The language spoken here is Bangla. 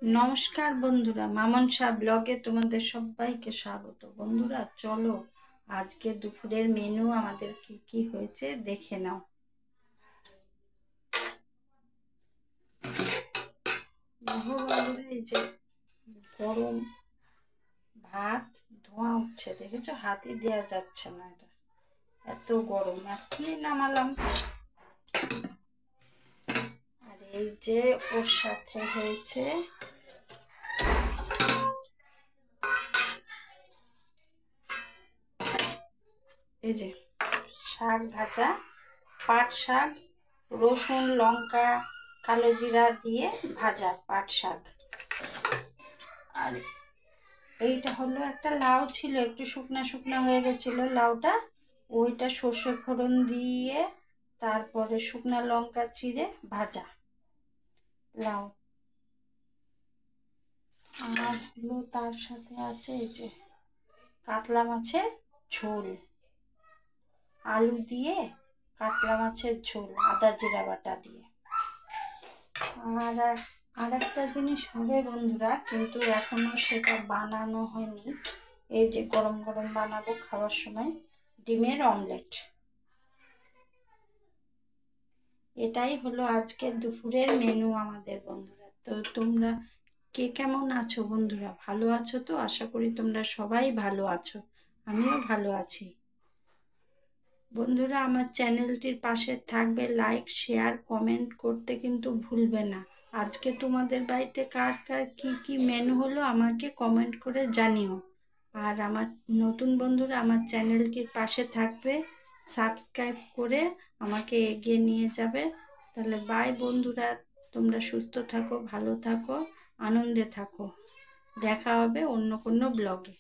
নমস্কার বন্ধুরা, মামন শাহ ব্লগে তোমাদের সবাইকে স্বাগত। বন্ধুরা চলো আজকে দুপুরের মেনু আমাদের কি কি হয়েছে দেখে নাও। বন্ধুরা এই যে গরম ভাত ধোঁয়া উঠছে, দেখেছো? হাতে দেওয়া যাচ্ছে না, এটা এত গরম। এখনই নামালাম। আর এই যে ওর সাথে হয়েছে এই যে শাক ভাজা, পাট শাক, রসুন লঙ্কা কালো জিরা দিয়ে ভাজা পাট শাক। আর এইটা হলো একটা লাউ ছিল, একটু শুকনা শুকনা হয়ে গেছিল লাউটা, ওইটা সর্ষে ফোড়ন দিয়ে তারপরে শুকনা লঙ্কা চিড়ে ভাজা লাউ। আর হলো তার সাথে আছে এই যে কাতলা মাছের ঝোল, আলু দিয়ে কাতলা মাছের ঝোল আদা জিরা বাটা দিয়ে। আর একটা জিনিস হবে বন্ধুরা, কিন্তু এখনো সেটা বানানো হয়নি। এই যে গরম গরম বানাবো খাওয়ার সময় ডিমের অমলেট। এটাই হলো আজকে দুপুরের মেনু আমাদের বন্ধুরা। তো তোমরা কে কেমন আছো বন্ধুরা? ভালো আছো তো? আশা করি তোমরা সবাই ভালো আছো, আমিও ভালো আছি। বন্ধুরা আমার চ্যানেলটির পাশে থাকবে, লাইক শেয়ার কমেন্ট করতে কিন্তু ভুলবে না। আজকে তোমাদের বাড়িতে কার কার কি কি মেনু হলো আমাকে কমেন্ট করে জানিও। আর আমার নতুন বন্ধুরা আমার চ্যানেলটির পাশে থাকবে, সাবস্ক্রাইব করে আমাকে এগিয়ে নিয়ে যাবে। তাহলে বাই বন্ধুরা, তোমরা সুস্থ থাকো, ভালো থাকো, আনন্দে থাকো। দেখা হবে অন্য কোনো ব্লগে।